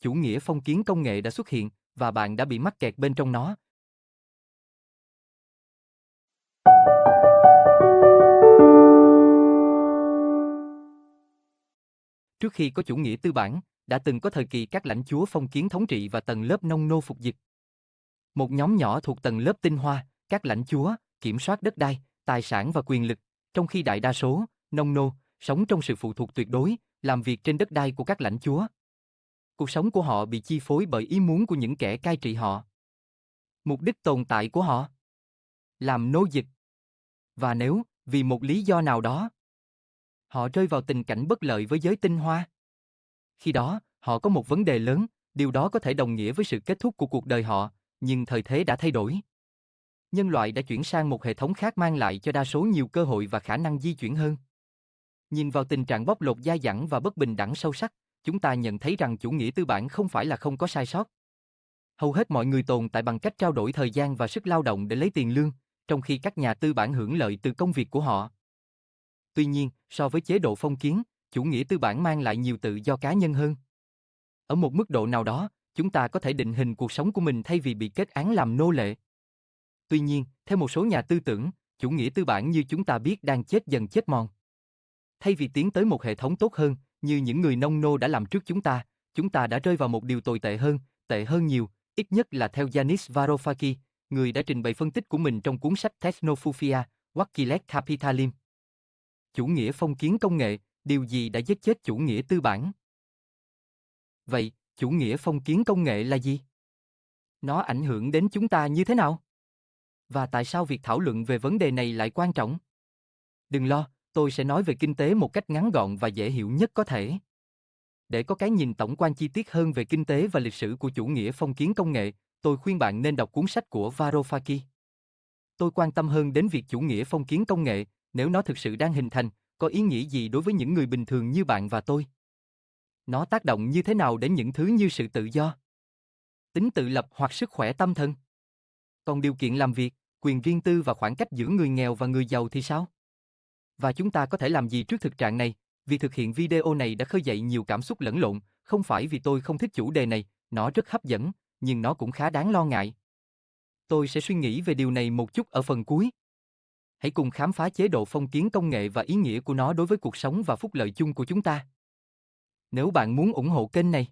chủ nghĩa phong kiến công nghệ đã xuất hiện, và bạn đã bị mắc kẹt bên trong nó. Trước khi có chủ nghĩa tư bản, đã từng có thời kỳ các lãnh chúa phong kiến thống trị và tầng lớp nông nô phục dịch. Một nhóm nhỏ thuộc tầng lớp tinh hoa, các lãnh chúa, kiểm soát đất đai, tài sản và quyền lực, trong khi đại đa số, nông nô, sống trong sự phụ thuộc tuyệt đối, làm việc trên đất đai của các lãnh chúa. Cuộc sống của họ bị chi phối bởi ý muốn của những kẻ cai trị họ. Mục đích tồn tại của họ, làm nô dịch. Và nếu, vì một lý do nào đó, họ rơi vào tình cảnh bất lợi với giới tinh hoa, khi đó, họ có một vấn đề lớn, điều đó có thể đồng nghĩa với sự kết thúc của cuộc đời họ, nhưng thời thế đã thay đổi. Nhân loại đã chuyển sang một hệ thống khác mang lại cho đa số nhiều cơ hội và khả năng di chuyển hơn. Nhìn vào tình trạng bóc lột dai dẳng và bất bình đẳng sâu sắc, chúng ta nhận thấy rằng chủ nghĩa tư bản không phải là không có sai sót. Hầu hết mọi người tồn tại bằng cách trao đổi thời gian và sức lao động để lấy tiền lương, trong khi các nhà tư bản hưởng lợi từ công việc của họ. Tuy nhiên, so với chế độ phong kiến, chủ nghĩa tư bản mang lại nhiều tự do cá nhân hơn. Ở một mức độ nào đó, chúng ta có thể định hình cuộc sống của mình thay vì bị kết án làm nô lệ. Tuy nhiên, theo một số nhà tư tưởng, chủ nghĩa tư bản như chúng ta biết đang chết dần chết mòn. Thay vì tiến tới một hệ thống tốt hơn, như những người nông nô đã làm trước chúng ta đã rơi vào một điều tồi tệ hơn nhiều, ít nhất là theo Yanis Varoufakis, người đã trình bày phân tích của mình trong cuốn sách Technophobia, What Killed Capitalism. Chủ nghĩa phong kiến công nghệ, điều gì đã giết chết chủ nghĩa tư bản? Vậy, chủ nghĩa phong kiến công nghệ là gì? Nó ảnh hưởng đến chúng ta như thế nào? Và tại sao việc thảo luận về vấn đề này lại quan trọng? Đừng lo, tôi sẽ nói về kinh tế một cách ngắn gọn và dễ hiểu nhất có thể. Để có cái nhìn tổng quan chi tiết hơn về kinh tế và lịch sử của chủ nghĩa phong kiến công nghệ, tôi khuyên bạn nên đọc cuốn sách của Varoufakis. Tôi quan tâm hơn đến việc chủ nghĩa phong kiến công nghệ, nếu nó thực sự đang hình thành, có ý nghĩa gì đối với những người bình thường như bạn và tôi? Nó tác động như thế nào đến những thứ như sự tự do, tính tự lập hoặc sức khỏe tâm thần? Còn điều kiện làm việc, quyền riêng tư và khoảng cách giữa người nghèo và người giàu thì sao? Và chúng ta có thể làm gì trước thực trạng này? Việc thực hiện video này đã khơi dậy nhiều cảm xúc lẫn lộn, không phải vì tôi không thích chủ đề này, nó rất hấp dẫn, nhưng nó cũng khá đáng lo ngại. Tôi sẽ suy nghĩ về điều này một chút ở phần cuối. Hãy cùng khám phá chế độ phong kiến công nghệ và ý nghĩa của nó đối với cuộc sống và phúc lợi chung của chúng ta. Nếu bạn muốn ủng hộ kênh này,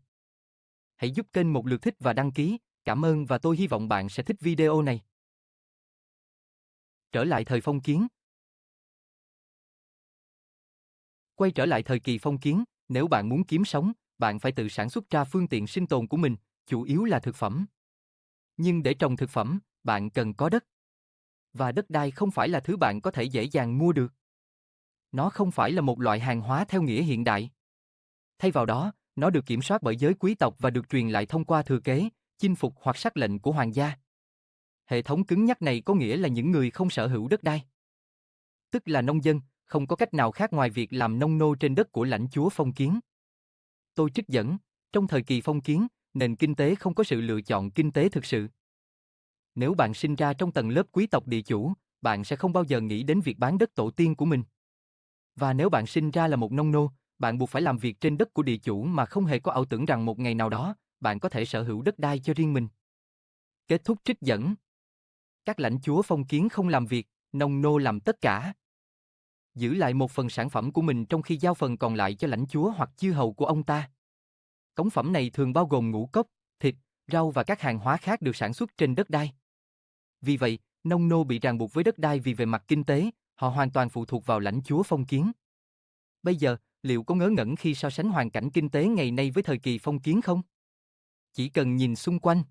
hãy giúp kênh một lượt thích và đăng ký, cảm ơn và tôi hy vọng bạn sẽ thích video này. Trở lại thời phong kiến. Quay trở lại thời kỳ phong kiến, nếu bạn muốn kiếm sống, bạn phải tự sản xuất ra phương tiện sinh tồn của mình, chủ yếu là thực phẩm. Nhưng để trồng thực phẩm, bạn cần có đất. Và đất đai không phải là thứ bạn có thể dễ dàng mua được. Nó không phải là một loại hàng hóa theo nghĩa hiện đại. Thay vào đó, nó được kiểm soát bởi giới quý tộc và được truyền lại thông qua thừa kế, chinh phục hoặc sắc lệnh của hoàng gia. Hệ thống cứng nhắc này có nghĩa là những người không sở hữu đất đai, tức là nông dân, không có cách nào khác ngoài việc làm nông nô trên đất của lãnh chúa phong kiến. Tôi trích dẫn, trong thời kỳ phong kiến, nền kinh tế không có sự lựa chọn kinh tế thực sự. Nếu bạn sinh ra trong tầng lớp quý tộc địa chủ, bạn sẽ không bao giờ nghĩ đến việc bán đất tổ tiên của mình. Và nếu bạn sinh ra là một nông nô, bạn buộc phải làm việc trên đất của địa chủ mà không hề có ảo tưởng rằng một ngày nào đó, bạn có thể sở hữu đất đai cho riêng mình. Kết thúc trích dẫn. Các lãnh chúa phong kiến không làm việc, nông nô làm tất cả. Giữ lại một phần sản phẩm của mình trong khi giao phần còn lại cho lãnh chúa hoặc chư hầu của ông ta. Cống phẩm này thường bao gồm ngũ cốc, thịt, rau và các hàng hóa khác được sản xuất trên đất đai. Vì vậy, nông nô bị ràng buộc với đất đai vì về mặt kinh tế, họ hoàn toàn phụ thuộc vào lãnh chúa phong kiến. Bây giờ, liệu có ngớ ngẩn khi so sánh hoàn cảnh kinh tế ngày nay với thời kỳ phong kiến không? Chỉ cần nhìn xung quanh.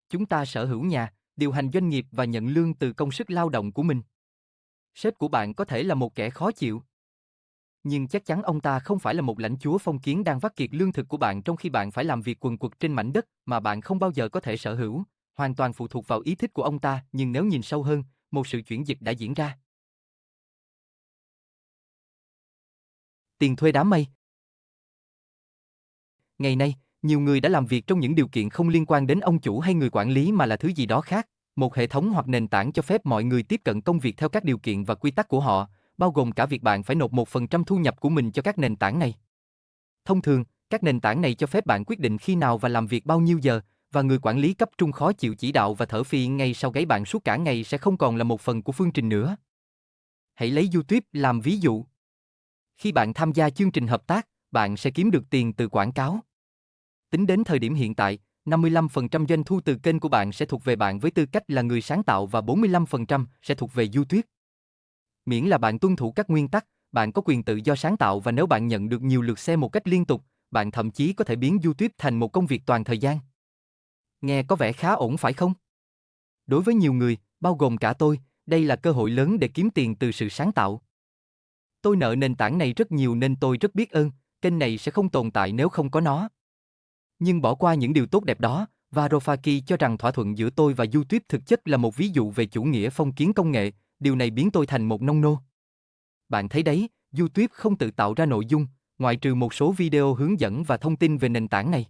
Chúng ta sở hữu nhà, điều hành doanh nghiệp và nhận lương từ công sức lao động của mình. Sếp của bạn có thể là một kẻ khó chịu. Nhưng chắc chắn ông ta không phải là một lãnh chúa phong kiến đang vắt kiệt lương thực của bạn trong khi bạn phải làm việc quần quật trên mảnh đất mà bạn không bao giờ có thể sở hữu, hoàn toàn phụ thuộc vào ý thích của ông ta, nhưng nếu nhìn sâu hơn, một sự chuyển dịch đã diễn ra. Tiền thuê đám mây. Ngày nay, nhiều người đã làm việc trong những điều kiện không liên quan đến ông chủ hay người quản lý mà là thứ gì đó khác, một hệ thống hoặc nền tảng cho phép mọi người tiếp cận công việc theo các điều kiện và quy tắc của họ, bao gồm cả việc bạn phải nộp 1% thu nhập của mình cho các nền tảng này. Thông thường, Các nền tảng này cho phép bạn quyết định khi nào và làm việc bao nhiêu giờ, và người quản lý cấp trung khó chịu chỉ đạo và thở phì ngay sau gáy bạn suốt cả ngày sẽ không còn là một phần của phương trình nữa. Hãy lấy YouTube làm ví dụ. Khi bạn tham gia chương trình hợp tác, bạn sẽ kiếm được tiền từ quảng cáo. Tính đến thời điểm hiện tại, 55% doanh thu từ kênh của bạn sẽ thuộc về bạn với tư cách là người sáng tạo và 45% sẽ thuộc về YouTube. Miễn là bạn tuân thủ các nguyên tắc, bạn có quyền tự do sáng tạo, và nếu bạn nhận được nhiều lượt xem một cách liên tục, bạn thậm chí có thể biến YouTube thành một công việc toàn thời gian. Nghe có vẻ khá ổn phải không? Đối với nhiều người, bao gồm cả tôi, đây là cơ hội lớn để kiếm tiền từ sự sáng tạo. Tôi nợ nền tảng này rất nhiều nên tôi rất biết ơn, kênh này sẽ không tồn tại nếu không có nó. Nhưng bỏ qua những điều tốt đẹp đó, Varoufakis cho rằng thỏa thuận giữa tôi và YouTube thực chất là một ví dụ về chủ nghĩa phong kiến công nghệ, điều này biến tôi thành một nông nô. Bạn thấy đấy, YouTube không tự tạo ra nội dung, ngoại trừ một số video hướng dẫn và thông tin về nền tảng này.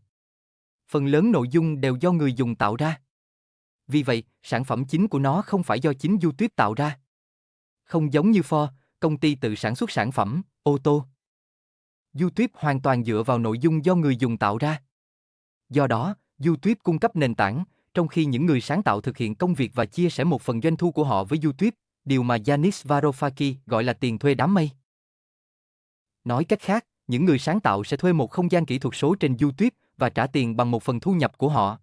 Phần lớn nội dung đều do người dùng tạo ra. Vì vậy, sản phẩm chính của nó không phải do chính YouTube tạo ra. Không giống như Ford, công ty tự sản xuất sản phẩm, ô tô. YouTube hoàn toàn dựa vào nội dung do người dùng tạo ra. Do đó, YouTube cung cấp nền tảng, trong khi những người sáng tạo thực hiện công việc và chia sẻ một phần doanh thu của họ với YouTube, điều mà Yanis Varoufakis gọi là tiền thuê đám mây. Nói cách khác, những người sáng tạo sẽ thuê một không gian kỹ thuật số trên YouTube và trả tiền bằng một phần thu nhập của họ.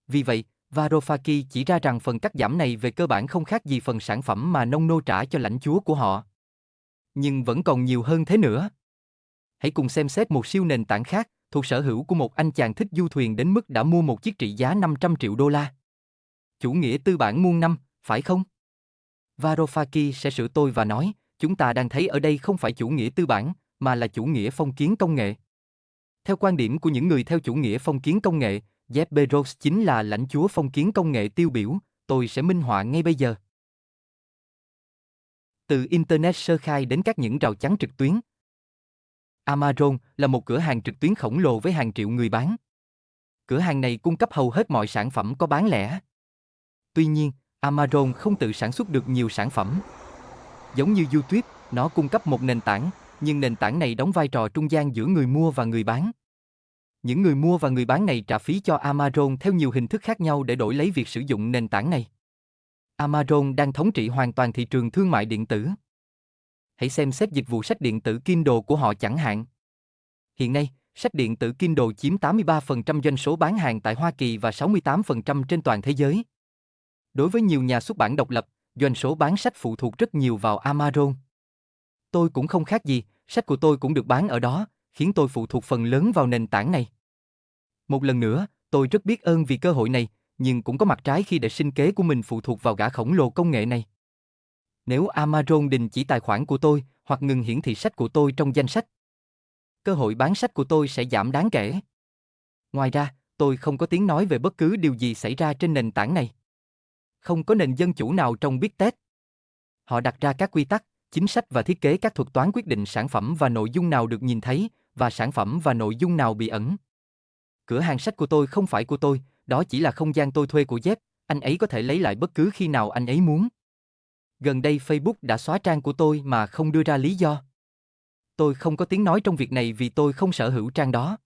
Vì vậy, Varoufakis chỉ ra rằng phần cắt giảm này về cơ bản không khác gì phần sản phẩm mà nông nô trả cho lãnh chúa của họ. Nhưng vẫn còn nhiều hơn thế nữa. Hãy cùng xem xét một siêu nền tảng khác, thuộc sở hữu của một anh chàng thích du thuyền đến mức đã mua một chiếc trị giá 500 triệu đô la. Chủ nghĩa tư bản muôn năm, phải không? Varoufakis sẽ sửa tôi và nói, chúng ta đang thấy ở đây không phải chủ nghĩa tư bản, mà là chủ nghĩa phong kiến công nghệ. Theo quan điểm của những người theo chủ nghĩa phong kiến công nghệ, Jeff Bezos chính là lãnh chúa phong kiến công nghệ tiêu biểu, tôi sẽ minh họa ngay bây giờ. Từ Internet sơ khai đến các những rào chắn trực tuyến. Amazon là một cửa hàng trực tuyến khổng lồ với hàng triệu người bán. Cửa hàng này cung cấp hầu hết mọi sản phẩm có bán lẻ. Tuy nhiên, Amazon không tự sản xuất được nhiều sản phẩm. Giống như YouTube, nó cung cấp một nền tảng, nhưng nền tảng này đóng vai trò trung gian giữa người mua và người bán. Những người mua và người bán này trả phí cho Amazon theo nhiều hình thức khác nhau để đổi lấy việc sử dụng nền tảng này. Amazon đang thống trị hoàn toàn thị trường thương mại điện tử. Hãy xem xét dịch vụ sách điện tử Kindle của họ chẳng hạn. Hiện nay, sách điện tử Kindle chiếm 83% doanh số bán hàng tại Hoa Kỳ và 68% trên toàn thế giới. Đối với nhiều nhà xuất bản độc lập, doanh số bán sách phụ thuộc rất nhiều vào Amazon. Tôi cũng không khác gì, sách của tôi cũng được bán ở đó, khiến tôi phụ thuộc phần lớn vào nền tảng này. Một lần nữa, tôi rất biết ơn vì cơ hội này, nhưng cũng có mặt trái khi để sinh kế của mình phụ thuộc vào gã khổng lồ công nghệ này. Nếu Amazon đình chỉ tài khoản của tôi hoặc ngừng hiển thị sách của tôi trong danh sách, cơ hội bán sách của tôi sẽ giảm đáng kể. Ngoài ra, tôi không có tiếng nói về bất cứ điều gì xảy ra trên nền tảng này. Không có nền dân chủ nào trong Big Tech. Họ đặt ra các quy tắc, chính sách và thiết kế các thuật toán quyết định sản phẩm và nội dung nào được nhìn thấy, và sản phẩm và nội dung nào bị ẩn. Cửa hàng sách của tôi không phải của tôi, đó chỉ là không gian tôi thuê của Jeff, anh ấy có thể lấy lại bất cứ khi nào anh ấy muốn. Gần đây Facebook đã xóa trang của tôi mà không đưa ra lý do. Tôi không có tiếng nói trong việc này vì tôi không sở hữu trang đó.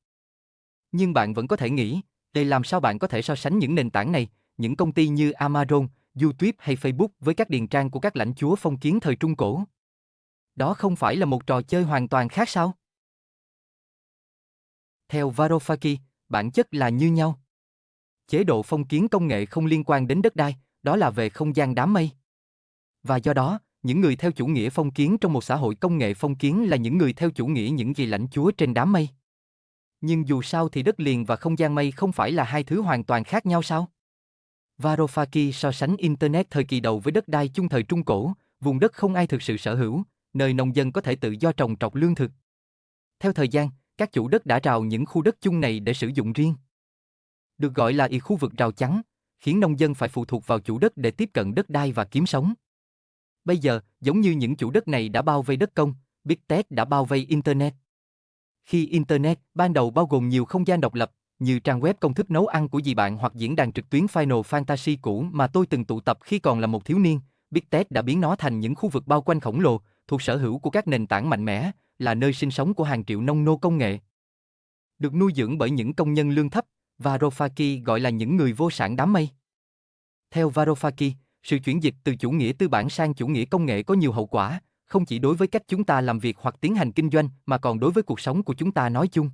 Nhưng bạn vẫn có thể nghĩ, để làm sao bạn có thể so sánh những nền tảng này, những công ty như Amazon, YouTube hay Facebook với các điền trang của các lãnh chúa phong kiến thời Trung Cổ? Đó không phải là một trò chơi hoàn toàn khác sao? Theo Varoufakis, bản chất là như nhau. Chế độ phong kiến công nghệ không liên quan đến đất đai, đó là về không gian đám mây. Và do đó, những người theo chủ nghĩa phong kiến trong một xã hội công nghệ phong kiến là những người theo chủ nghĩa những gì lãnh chúa trên đám mây. Nhưng dù sao thì đất liền và không gian mây không phải là hai thứ hoàn toàn khác nhau sao? Varoufakis so sánh Internet thời kỳ đầu với đất đai chung thời Trung Cổ, vùng đất không ai thực sự sở hữu, nơi nông dân có thể tự do trồng trọt lương thực. Theo thời gian, các chủ đất đã rào những khu đất chung này để sử dụng riêng. Được gọi là khu vực rào chắn, khiến nông dân phải phụ thuộc vào chủ đất để tiếp cận đất đai và kiếm sống. Bây giờ, giống như những chủ đất này đã bao vây đất công, Big Tech đã bao vây Internet. Khi Internet ban đầu bao gồm nhiều không gian độc lập, như trang web công thức nấu ăn của dì bạn hoặc diễn đàn trực tuyến Final Fantasy cũ mà tôi từng tụ tập khi còn là một thiếu niên, Big Tech đã biến nó thành những khu vực bao quanh khổng lồ, thuộc sở hữu của các nền tảng mạnh mẽ, là nơi sinh sống của hàng triệu nông nô công nghệ. được nuôi dưỡng bởi những công nhân lương thấp, Varoufakis gọi là những người vô sản đám mây. Theo Varoufakis, sự chuyển dịch từ chủ nghĩa tư bản sang chủ nghĩa công nghệ có nhiều hậu quả, không chỉ đối với cách chúng ta làm việc hoặc tiến hành kinh doanh mà còn đối với cuộc sống của chúng ta nói chung.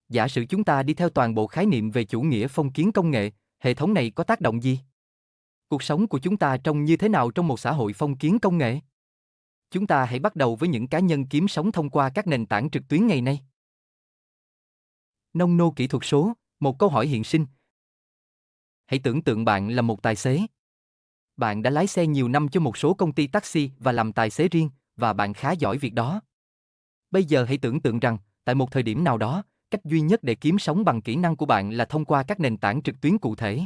Giả sử chúng ta đi theo toàn bộ khái niệm về chủ nghĩa phong kiến công nghệ, hệ thống này có tác động gì? Cuộc sống của chúng ta trông như thế nào trong một xã hội phong kiến công nghệ? Chúng ta hãy bắt đầu với những cá nhân kiếm sống thông qua các nền tảng trực tuyến ngày nay. Nông nô kỹ thuật số, một câu hỏi hiện sinh. Hãy tưởng tượng bạn là một tài xế. Bạn đã lái xe nhiều năm cho một số công ty taxi và làm tài xế riêng, và bạn khá giỏi việc đó. Bây giờ hãy tưởng tượng rằng, tại một thời điểm nào đó, cách duy nhất để kiếm sống bằng kỹ năng của bạn là thông qua các nền tảng trực tuyến cụ thể.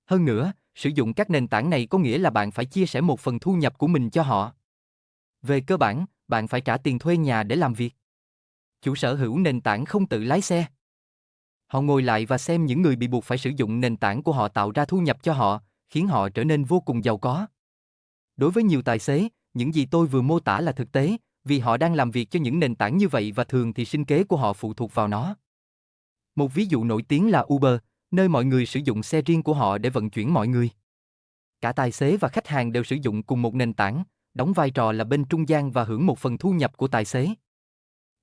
Hơn nữa, sử dụng các nền tảng này có nghĩa là bạn phải chia sẻ một phần thu nhập của mình cho họ. Về cơ bản, bạn phải trả tiền thuê nhà để làm việc. Chủ sở hữu nền tảng không tự lái xe. Họ ngồi lại và xem những người bị buộc phải sử dụng nền tảng của họ tạo ra thu nhập cho họ, khiến họ trở nên vô cùng giàu có. Đối với nhiều tài xế, những gì tôi vừa mô tả là thực tế, vì họ đang làm việc cho những nền tảng như vậy và thường thì sinh kế của họ phụ thuộc vào nó. Một ví dụ nổi tiếng là Uber, nơi mọi người sử dụng xe riêng của họ để vận chuyển mọi người. Cả tài xế và khách hàng đều sử dụng cùng một nền tảng, đóng vai trò là bên trung gian và hưởng một phần thu nhập của tài xế.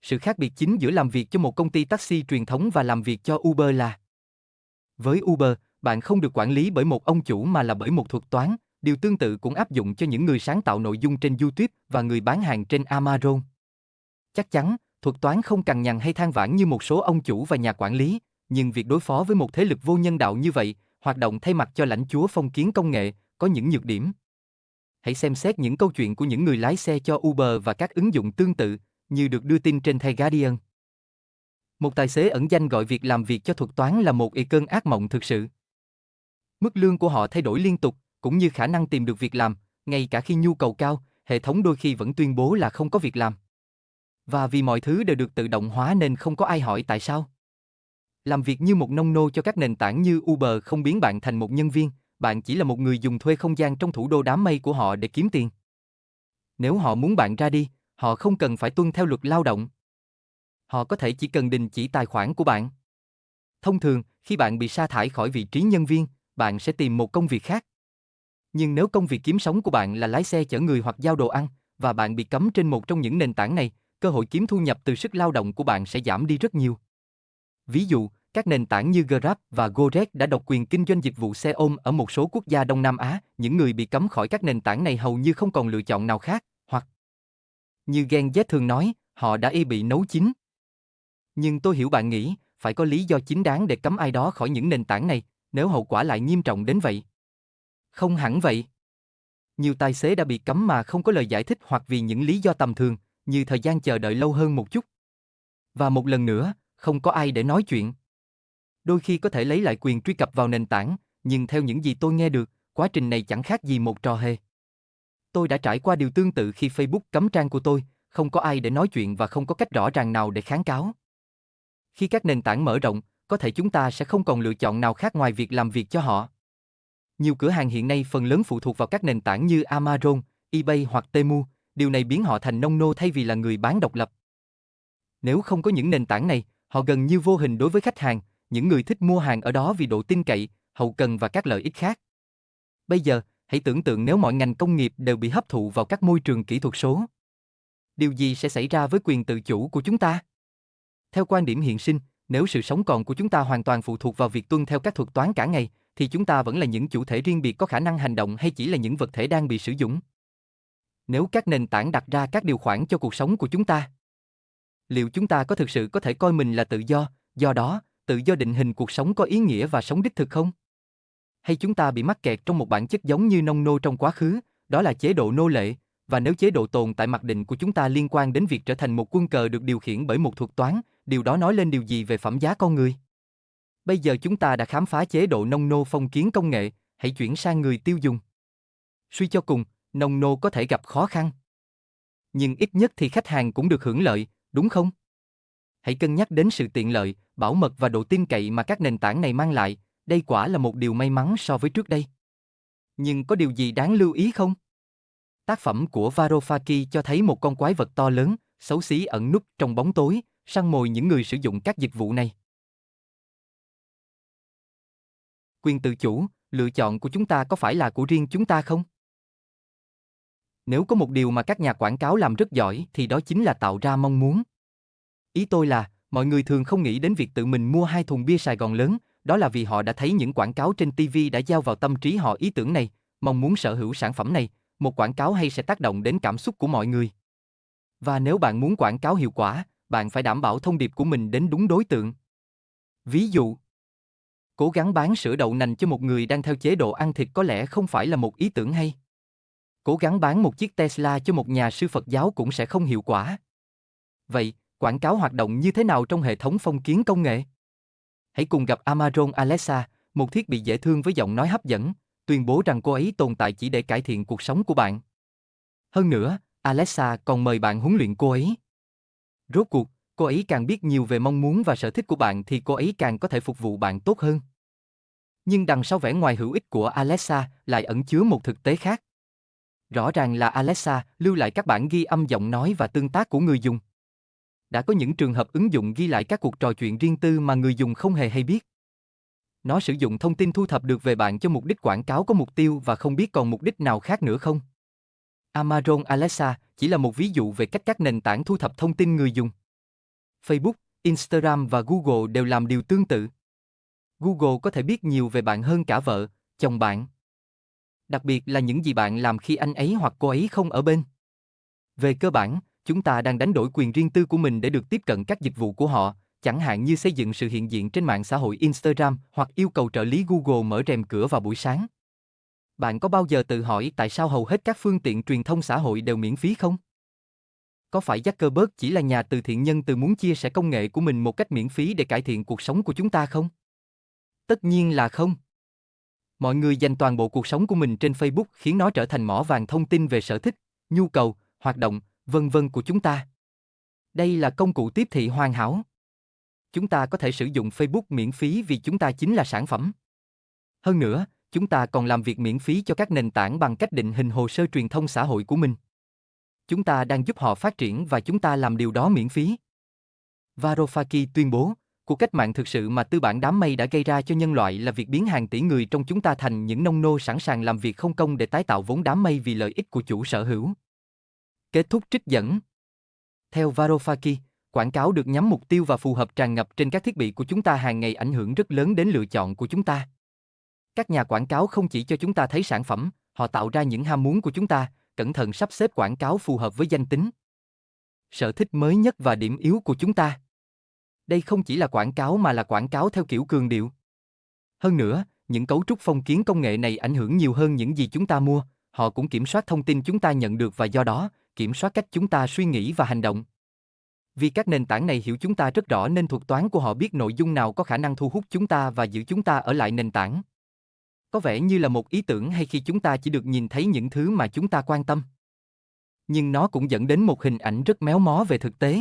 Sự khác biệt chính giữa làm việc cho một công ty taxi truyền thống và làm việc cho Uber là: với Uber, bạn không được quản lý bởi một ông chủ mà là bởi một thuật toán. Điều tương tự cũng áp dụng cho những người sáng tạo nội dung trên YouTube và người bán hàng trên Amazon. Chắc chắn, thuật toán không cằn nhằn hay than vãn như một số ông chủ và nhà quản lý, nhưng việc đối phó với một thế lực vô nhân đạo như vậy, hoạt động thay mặt cho lãnh chúa phong kiến công nghệ, có những nhược điểm. Hãy xem xét những câu chuyện của những người lái xe cho Uber và các ứng dụng tương tự, như được đưa tin trên The Guardian. Một tài xế ẩn danh gọi việc làm việc cho thuật toán là một cơn ác mộng thực sự. Mức lương của họ thay đổi liên tục, cũng như khả năng tìm được việc làm, ngay cả khi nhu cầu cao, hệ thống đôi khi vẫn tuyên bố là không có việc làm. Và vì mọi thứ đều được tự động hóa nên không có ai hỏi tại sao. Làm việc như một nông nô cho các nền tảng như Uber không biến bạn thành một nhân viên, bạn chỉ là một người dùng thuê không gian trong thủ đô đám mây của họ để kiếm tiền. Nếu họ muốn bạn ra đi, họ không cần phải tuân theo luật lao động. Họ có thể chỉ cần đình chỉ tài khoản của bạn. Thông thường, khi bạn bị sa thải khỏi vị trí nhân viên, bạn sẽ tìm một công việc khác. Nhưng nếu công việc kiếm sống của bạn là lái xe chở người hoặc giao đồ ăn, và bạn bị cấm trên một trong những nền tảng này, cơ hội kiếm thu nhập từ sức lao động của bạn sẽ giảm đi rất nhiều. Ví dụ, các nền tảng như Grab và Gojek đã độc quyền kinh doanh dịch vụ xe ôm ở một số quốc gia Đông Nam Á. Những người bị cấm khỏi các nền tảng này hầu như không còn lựa chọn nào khác, hoặc như Gen Z thường nói, họ đã bị nấu chín. Nhưng tôi hiểu bạn nghĩ, phải có lý do chính đáng để cấm ai đó khỏi những nền tảng này, nếu hậu quả lại nghiêm trọng đến vậy. Không hẳn vậy. Nhiều tài xế đã bị cấm mà không có lời giải thích hoặc vì những lý do tầm thường, như thời gian chờ đợi lâu hơn một chút. Và một lần nữa, không có ai để nói chuyện. Đôi khi có thể lấy lại quyền truy cập vào nền tảng, nhưng theo những gì tôi nghe được, quá trình này chẳng khác gì một trò hề. Tôi đã trải qua điều tương tự khi Facebook cấm trang của tôi, không có ai để nói chuyện và không có cách rõ ràng nào để kháng cáo. Khi các nền tảng mở rộng, có thể chúng ta sẽ không còn lựa chọn nào khác ngoài việc làm việc cho họ. Nhiều cửa hàng hiện nay phần lớn phụ thuộc vào các nền tảng như Amazon, eBay hoặc Temu, điều này biến họ thành nông nô thay vì là người bán độc lập. Nếu không có những nền tảng này, họ gần như vô hình đối với khách hàng, những người thích mua hàng ở đó vì độ tin cậy, hậu cần và các lợi ích khác. Bây giờ, hãy tưởng tượng nếu mọi ngành công nghiệp đều bị hấp thụ vào các môi trường kỹ thuật số. Điều gì sẽ xảy ra với quyền tự chủ của chúng ta? Theo quan điểm hiện sinh, nếu sự sống còn của chúng ta hoàn toàn phụ thuộc vào việc tuân theo các thuật toán cả ngày, thì chúng ta vẫn là những chủ thể riêng biệt có khả năng hành động hay chỉ là những vật thể đang bị sử dụng? Nếu các nền tảng đặt ra các điều khoản cho cuộc sống của chúng ta, liệu chúng ta có thực sự có thể coi mình là tự do đó, tự do định hình cuộc sống có ý nghĩa và sống đích thực không? Hay chúng ta bị mắc kẹt trong một bản chất giống như nông nô trong quá khứ, đó là chế độ nô lệ, và nếu chế độ tồn tại mặc định của chúng ta liên quan đến việc trở thành một quân cờ được điều khiển bởi một thuật toán, điều đó nói lên điều gì về phẩm giá con người? Bây giờ chúng ta đã khám phá chế độ nông nô phong kiến công nghệ, hãy chuyển sang người tiêu dùng. Suy cho cùng, nông nô có thể gặp khó khăn. Nhưng ít nhất thì khách hàng cũng được hưởng lợi, đúng không? Hãy cân nhắc đến sự tiện lợi, bảo mật và độ tin cậy mà các nền tảng này mang lại, đây quả là một điều may mắn so với trước đây. Nhưng có điều gì đáng lưu ý không? Tác phẩm của Varoufakis cho thấy một con quái vật to lớn, xấu xí ẩn núp trong bóng tối, săn mồi những người sử dụng các dịch vụ này. Quyền tự chủ, lựa chọn của chúng ta có phải là của riêng chúng ta không? Nếu có một điều mà các nhà quảng cáo làm rất giỏi thì đó chính là tạo ra mong muốn. Ý tôi là, mọi người thường không nghĩ đến việc tự mình mua 2 thùng bia Sài Gòn lớn, đó là vì họ đã thấy những quảng cáo trên TV đã gieo vào tâm trí họ ý tưởng này, mong muốn sở hữu sản phẩm này, một quảng cáo hay sẽ tác động đến cảm xúc của mọi người. Và nếu bạn muốn quảng cáo hiệu quả, bạn phải đảm bảo thông điệp của mình đến đúng đối tượng. Ví dụ, cố gắng bán sữa đậu nành cho một người đang theo chế độ ăn thịt có lẽ không phải là một ý tưởng hay. Cố gắng bán một chiếc Tesla cho một nhà sư Phật giáo cũng sẽ không hiệu quả. Vậy, quảng cáo hoạt động như thế nào trong hệ thống phong kiến công nghệ? Hãy cùng gặp Amazon Alexa, một thiết bị dễ thương với giọng nói hấp dẫn, tuyên bố rằng cô ấy tồn tại chỉ để cải thiện cuộc sống của bạn. Hơn nữa, Alexa còn mời bạn huấn luyện cô ấy. Rốt cuộc, cô ấy càng biết nhiều về mong muốn và sở thích của bạn thì cô ấy càng có thể phục vụ bạn tốt hơn. Nhưng đằng sau vẻ ngoài hữu ích của Alexa lại ẩn chứa một thực tế khác. Rõ ràng là Alexa lưu lại các bản ghi âm giọng nói và tương tác của người dùng. Đã có những trường hợp ứng dụng ghi lại các cuộc trò chuyện riêng tư mà người dùng không hề hay biết. Nó sử dụng thông tin thu thập được về bạn cho mục đích quảng cáo có mục tiêu và không biết còn mục đích nào khác nữa không. Amazon Alexa chỉ là một ví dụ về cách các nền tảng thu thập thông tin người dùng. Facebook, Instagram và Google đều làm điều tương tự. Google có thể biết nhiều về bạn hơn cả vợ, chồng bạn. Đặc biệt là những gì bạn làm khi anh ấy hoặc cô ấy không ở bên. Về cơ bản, chúng ta đang đánh đổi quyền riêng tư của mình để được tiếp cận các dịch vụ của họ, chẳng hạn như xây dựng sự hiện diện trên mạng xã hội Instagram hoặc yêu cầu trợ lý Google mở rèm cửa vào buổi sáng. Bạn có bao giờ tự hỏi tại sao hầu hết các phương tiện truyền thông xã hội đều miễn phí không? Có phải Zuckerberg chỉ là nhà từ thiện nhân từ muốn chia sẻ công nghệ của mình một cách miễn phí để cải thiện cuộc sống của chúng ta không? Tất nhiên là không. Mọi người dành toàn bộ cuộc sống của mình trên Facebook khiến nó trở thành mỏ vàng thông tin về sở thích, nhu cầu, hoạt động, vân vân của chúng ta. Đây là công cụ tiếp thị hoàn hảo. Chúng ta có thể sử dụng Facebook miễn phí vì chúng ta chính là sản phẩm. Hơn nữa, chúng ta còn làm việc miễn phí cho các nền tảng bằng cách định hình hồ sơ truyền thông xã hội của mình. Chúng ta đang giúp họ phát triển và chúng ta làm điều đó miễn phí. Varoufakis tuyên bố, cuộc cách mạng thực sự mà tư bản đám mây đã gây ra cho nhân loại là việc biến hàng tỷ người trong chúng ta thành những nông nô sẵn sàng làm việc không công để tái tạo vốn đám mây vì lợi ích của chủ sở hữu. Kết thúc trích dẫn. Theo Varoufakis, quảng cáo được nhắm mục tiêu và phù hợp tràn ngập trên các thiết bị của chúng ta hàng ngày ảnh hưởng rất lớn đến lựa chọn của chúng ta. Các nhà quảng cáo không chỉ cho chúng ta thấy sản phẩm, họ tạo ra những ham muốn của chúng ta, cẩn thận sắp xếp quảng cáo phù hợp với danh tính, sở thích mới nhất và điểm yếu của chúng ta. Đây không chỉ là quảng cáo mà là quảng cáo theo kiểu cường điệu. Hơn nữa, những cấu trúc phong kiến công nghệ này ảnh hưởng nhiều hơn những gì chúng ta mua, họ cũng kiểm soát thông tin chúng ta nhận được và do đó, kiểm soát cách chúng ta suy nghĩ và hành động. Vì các nền tảng này hiểu chúng ta rất rõ nên thuật toán của họ biết nội dung nào có khả năng thu hút chúng ta và giữ chúng ta ở lại nền tảng. Có vẻ như là một ý tưởng hay khi chúng ta chỉ được nhìn thấy những thứ mà chúng ta quan tâm. Nhưng nó cũng dẫn đến một hình ảnh rất méo mó về thực tế.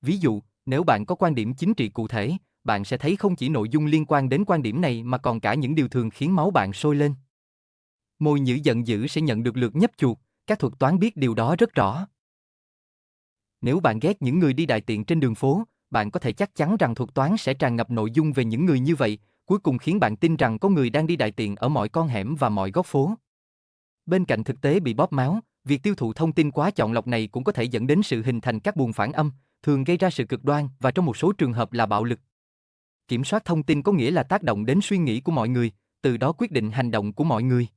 Ví dụ, nếu bạn có quan điểm chính trị cụ thể, bạn sẽ thấy không chỉ nội dung liên quan đến quan điểm này mà còn cả những điều thường khiến máu bạn sôi lên. Mồi nhử giận dữ sẽ nhận được lượt nhấp chuột, các thuật toán biết điều đó rất rõ. Nếu bạn ghét những người đi đại tiện trên đường phố, bạn có thể chắc chắn rằng thuật toán sẽ tràn ngập nội dung về những người như vậy, cuối cùng khiến bạn tin rằng có người đang đi đại tiện ở mọi con hẻm và mọi góc phố. Bên cạnh thực tế bị bóp méo, việc tiêu thụ thông tin quá chọn lọc này cũng có thể dẫn đến sự hình thành các buồng phản âm, thường gây ra sự cực đoan và trong một số trường hợp là bạo lực. Kiểm soát thông tin có nghĩa là tác động đến suy nghĩ của mọi người, từ đó quyết định hành động của mọi người.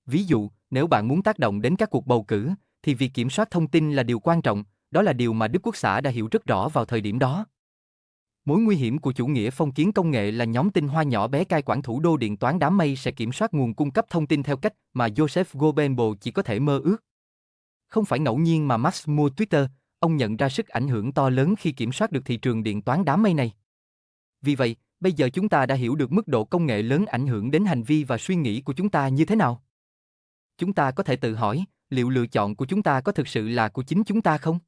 Ví dụ, nếu bạn muốn tác động đến các cuộc bầu cử, thì việc kiểm soát thông tin là điều quan trọng, đó là điều mà Đức Quốc xã đã hiểu rất rõ vào thời điểm đó. Mối nguy hiểm của chủ nghĩa phong kiến công nghệ là nhóm tinh hoa nhỏ bé cai quản thủ đô điện toán đám mây sẽ kiểm soát nguồn cung cấp thông tin theo cách mà Joseph Goebbels chỉ có thể mơ ước. Không phải ngẫu nhiên mà Marx mua Twitter, ông nhận ra sức ảnh hưởng to lớn khi kiểm soát được thị trường điện toán đám mây này. Vì vậy, bây giờ chúng ta đã hiểu được mức độ công nghệ lớn ảnh hưởng đến hành vi và suy nghĩ của chúng ta như thế nào. Chúng ta có thể tự hỏi, liệu lựa chọn của chúng ta có thực sự là của chính chúng ta không?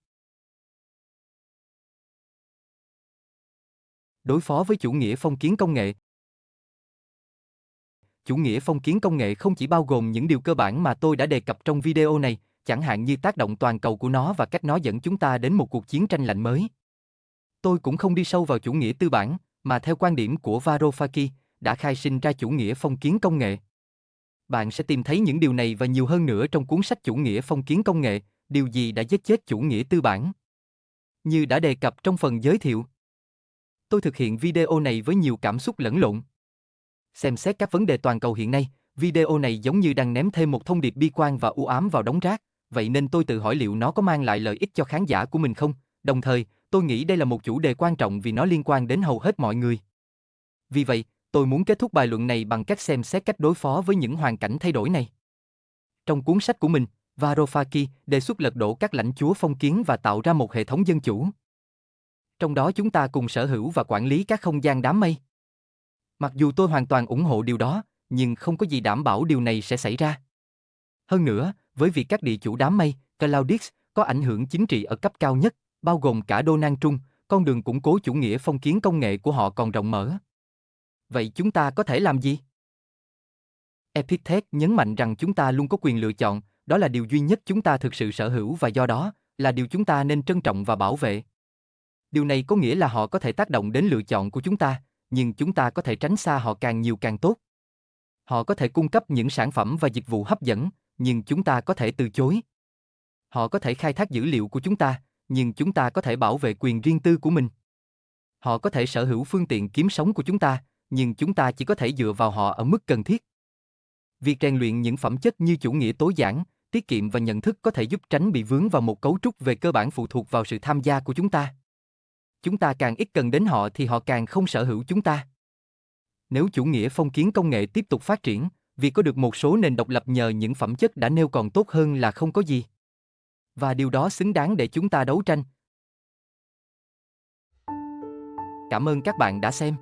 Đối phó với chủ nghĩa phong kiến công nghệ. Chủ nghĩa phong kiến công nghệ không chỉ bao gồm những điều cơ bản mà tôi đã đề cập trong video này, chẳng hạn như tác động toàn cầu của nó và cách nó dẫn chúng ta đến một cuộc chiến tranh lạnh mới. Tôi cũng không đi sâu vào chủ nghĩa tư bản, mà theo quan điểm của Varoufakis, đã khai sinh ra chủ nghĩa phong kiến công nghệ. Bạn sẽ tìm thấy những điều này và nhiều hơn nữa trong cuốn sách Chủ nghĩa phong kiến công nghệ, điều gì đã giết chết chủ nghĩa tư bản. Như đã đề cập trong phần giới thiệu, tôi thực hiện video này với nhiều cảm xúc lẫn lộn. Xem xét các vấn đề toàn cầu hiện nay, video này giống như đang ném thêm một thông điệp bi quan và u ám vào đống rác, vậy nên tôi tự hỏi liệu nó có mang lại lợi ích cho khán giả của mình không, đồng thời, tôi nghĩ đây là một chủ đề quan trọng vì nó liên quan đến hầu hết mọi người. Vì vậy, tôi muốn kết thúc bài luận này bằng cách xem xét cách đối phó với những hoàn cảnh thay đổi này. Trong cuốn sách của mình, Varoufakis đề xuất lật đổ các lãnh chúa phong kiến và tạo ra một hệ thống dân chủ. Trong đó chúng ta cùng sở hữu và quản lý các không gian đám mây. Mặc dù tôi hoàn toàn ủng hộ điều đó, nhưng không có gì đảm bảo điều này sẽ xảy ra. Hơn nữa, với việc các địa chủ đám mây, Cloudix, có ảnh hưởng chính trị ở cấp cao nhất, bao gồm cả Donald Trump, con đường củng cố chủ nghĩa phong kiến công nghệ của họ còn rộng mở. Vậy chúng ta có thể làm gì? Epictet nhấn mạnh rằng chúng ta luôn có quyền lựa chọn, đó là điều duy nhất chúng ta thực sự sở hữu và do đó, là điều chúng ta nên trân trọng và bảo vệ. Điều này có nghĩa là họ có thể tác động đến lựa chọn của chúng ta, nhưng chúng ta có thể tránh xa họ càng nhiều càng tốt. Họ có thể cung cấp những sản phẩm và dịch vụ hấp dẫn, nhưng chúng ta có thể từ chối. Họ có thể khai thác dữ liệu của chúng ta, nhưng chúng ta có thể bảo vệ quyền riêng tư của mình. Họ có thể sở hữu phương tiện kiếm sống của chúng ta, nhưng chúng ta chỉ có thể dựa vào họ ở mức cần thiết. Việc rèn luyện những phẩm chất như chủ nghĩa tối giản, tiết kiệm và nhận thức có thể giúp tránh bị vướng vào một cấu trúc về cơ bản phụ thuộc vào sự tham gia của chúng ta. Chúng ta càng ít cần đến họ thì họ càng không sở hữu chúng ta. Nếu chủ nghĩa phong kiến công nghệ tiếp tục phát triển, việc có được một số nền độc lập nhờ những phẩm chất đã nêu còn tốt hơn là không có gì. Và điều đó xứng đáng để chúng ta đấu tranh. Cảm ơn các bạn đã xem.